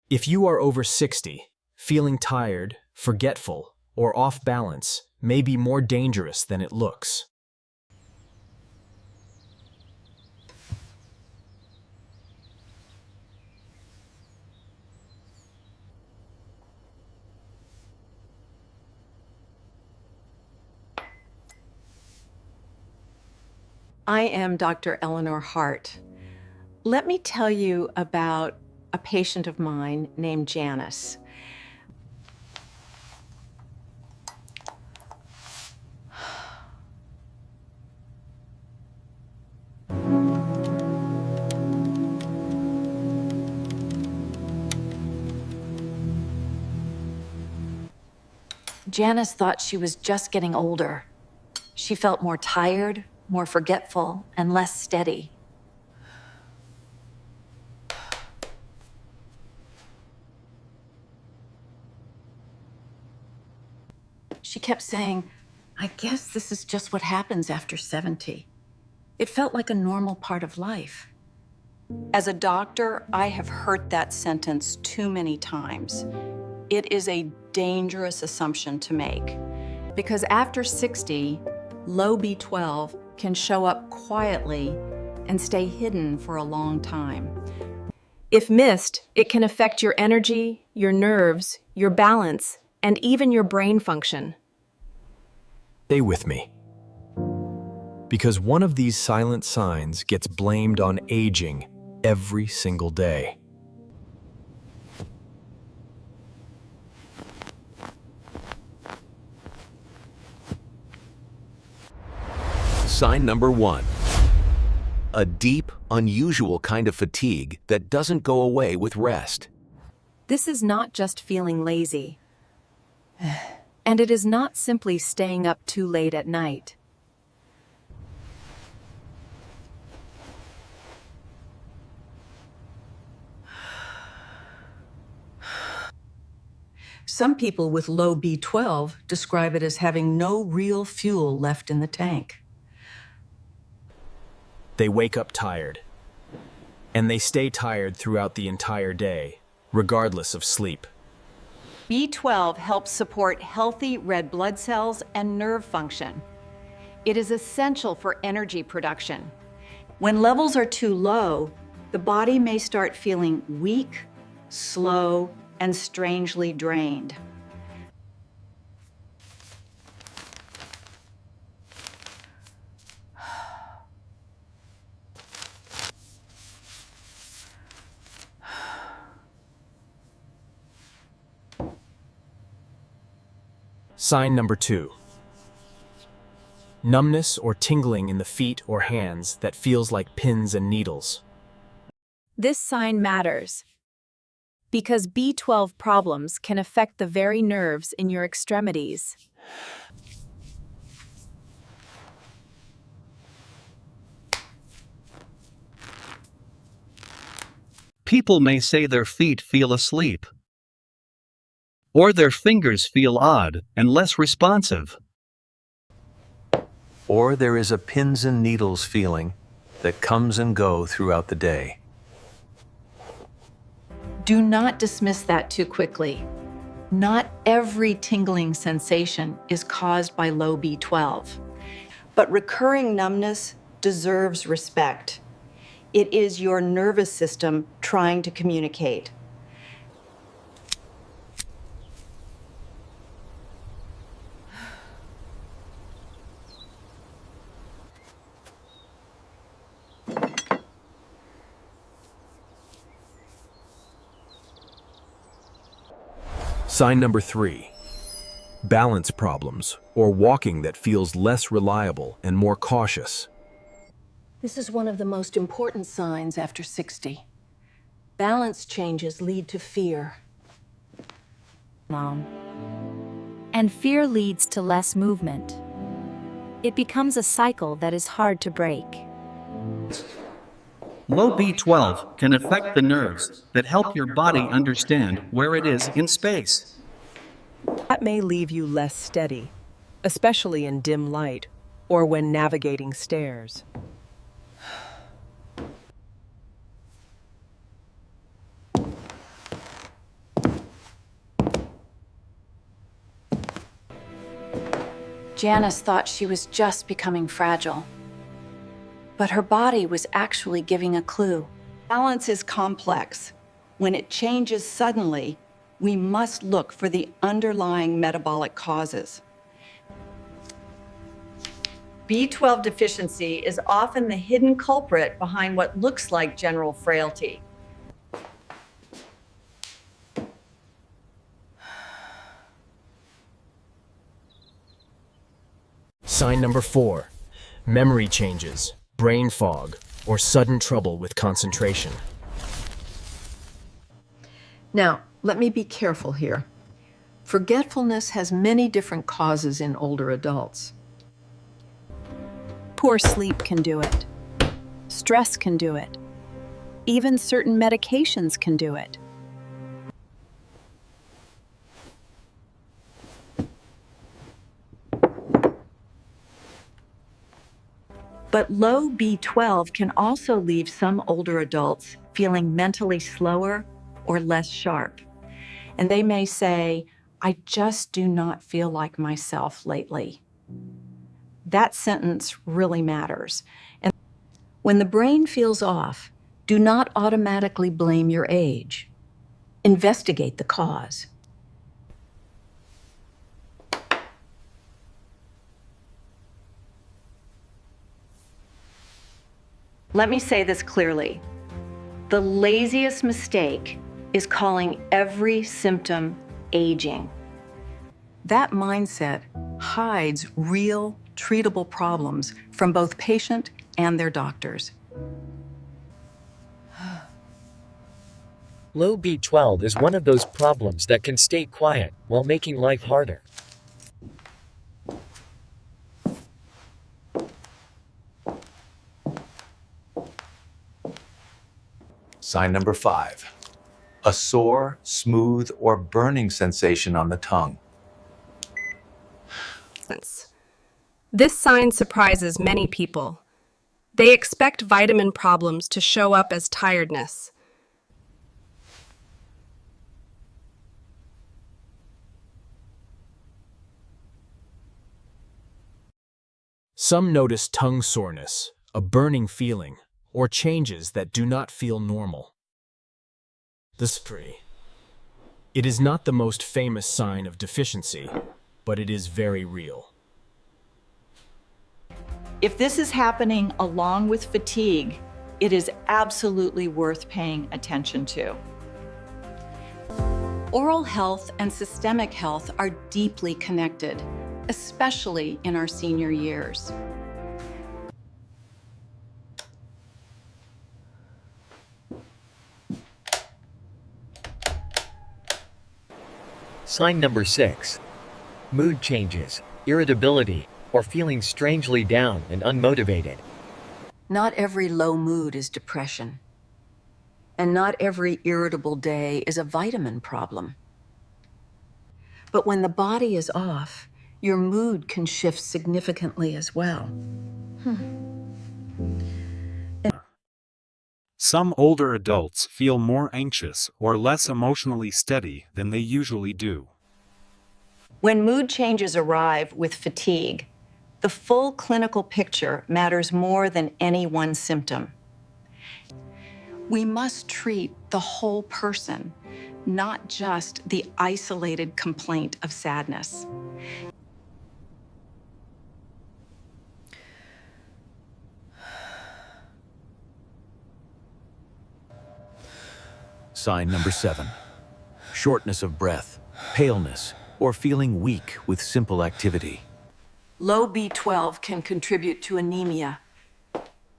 If you are over 60, feeling tired, forgetful, or off balance may be more dangerous than it looks. I am Dr. Eleanor Hart. Let me tell you about a patient of mine named Janice. Janice thought she was just getting older. She felt more tired, more forgetful, and less steady. She kept saying, "I guess this is just what happens after 70." It felt like a normal part of life. As a doctor, I have heard that sentence too many times. It is a dangerous assumption to make because after 60, low B12 can show up quietly and stay hidden for a long time. If missed, it can affect your energy, your nerves, your balance, and even your brain function. Stay with me. Because one of these silent signs gets blamed on aging every single day. Sign number 1. A deep, unusual kind of fatigue that doesn't go away with rest. This is not just feeling lazy. And it is not simply staying up too late at night. Some people with low B12 describe it as having no real fuel left in the tank. They wake up tired, and they stay tired throughout the entire day, regardless of sleep. B12 helps support healthy red blood cells and nerve function. It is essential for energy production. When levels are too low, the body may start feeling weak, slow, and strangely drained. Sign number 2. Numbness or tingling in the feet or hands that feels like pins and needles. This sign matters because B12 problems can affect the very nerves in your extremities. People may say their feet feel asleep, or their fingers feel odd and less responsive. Or there is a pins and needles feeling that comes and goes throughout the day. Do not dismiss that too quickly. Not every tingling sensation is caused by low B12, but recurring numbness deserves respect. It is your nervous system trying to communicate. Sign number 3. Balance problems or walking that feels less reliable and more cautious. This is one of the most important signs after 60. Balance changes lead to fear. And fear leads to less movement. It becomes a cycle that is hard to break. Low B12 can affect the nerves that help your body understand where it is in space. That may leave you less steady, especially in dim light or when navigating stairs. Janice thought she was just becoming fragile, but her body was actually giving a clue. Balance is complex. When it changes suddenly, we must look for the underlying metabolic causes. B12 deficiency is often the hidden culprit behind what looks like general frailty. Sign number 4, memory changes, brain fog, or sudden trouble with concentration. Now, let me be careful here. Forgetfulness has many different causes in older adults. Poor sleep can do it. Stress can do it. Even certain medications can do it. But low B12 can also leave some older adults feeling mentally slower or less sharp. And they may say, "I just do not feel like myself lately." That sentence really matters. And when the brain feels off, do not automatically blame your age. Investigate the cause. Let me say this clearly. The laziest mistake is calling every symptom aging. That mindset hides real, treatable problems from both patient and their doctors. Low B12 is one of those problems that can stay quiet while making life harder. Sign number 5, a sore, smooth, or burning sensation on the tongue. This sign surprises many people. They expect vitamin problems to show up as tiredness. Some notice tongue soreness, a burning feeling, or changes that do not feel normal. It is not the most famous sign of deficiency, but it is very real. If this is happening along with fatigue, it is absolutely worth paying attention to. Oral health and systemic health are deeply connected, especially in our senior years. Sign number 6, mood changes, irritability, or feeling strangely down and unmotivated. Not every low mood is depression. And not every irritable day is a vitamin problem. But when the body is off, your mood can shift significantly as well. Some older adults feel more anxious or less emotionally steady than they usually do. When mood changes arrive with fatigue, the full clinical picture matters more than any one symptom. We must treat the whole person, not just the isolated complaint of sadness. Sign number 7, shortness of breath, paleness, or feeling weak with simple activity. Low B12 can contribute to anemia,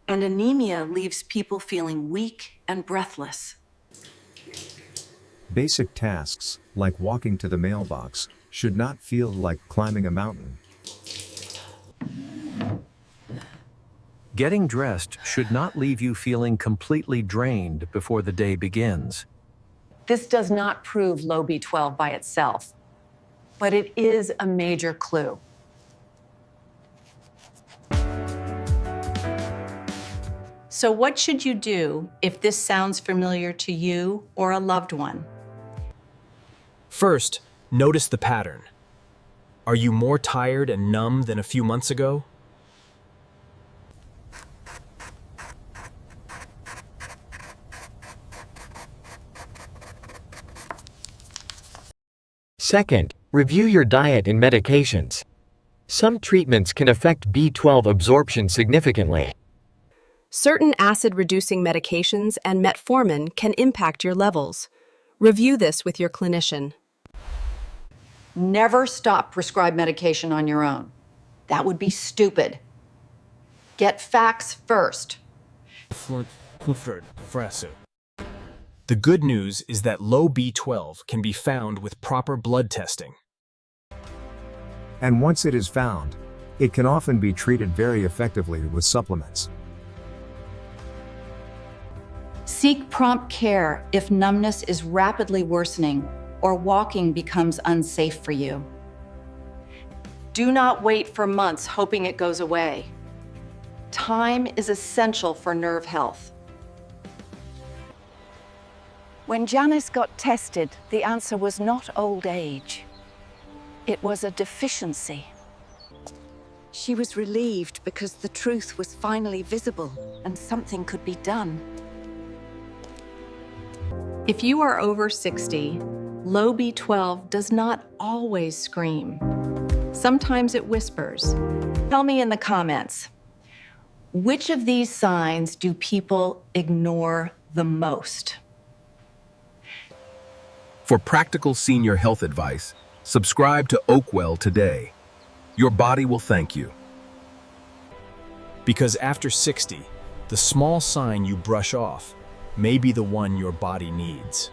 and anemia leaves people feeling weak and breathless. Basic tasks, like walking to the mailbox, should not feel like climbing a mountain. Getting dressed should not leave you feeling completely drained before the day begins. This does not prove low B12 by itself, but it is a major clue. So what should you do if this sounds familiar to you or a loved one? First, notice the pattern. Are you more tired and numb than a few months ago? Second, review your diet and medications. Some treatments can affect B12 absorption significantly. Certain acid-reducing medications and metformin can impact your levels. Review this with your clinician. Never stop prescribed medication on your own. That would be stupid. Get facts first. The good news is that low B12 can be found with proper blood testing. And once it is found, it can often be treated very effectively with supplements. Seek prompt care if numbness is rapidly worsening or walking becomes unsafe for you. Do not wait for months hoping it goes away. Time is essential for nerve health. When Janice got tested, the answer was not old age. It was a deficiency. She was relieved because the truth was finally visible and something could be done. If you are over 60, low B12 does not always scream. Sometimes it whispers. Tell me in the comments, which of these signs do people ignore the most? For practical senior health advice, subscribe to Oakwell today. Your body will thank you. Because after 60, the small sign you brush off may be the one your body needs.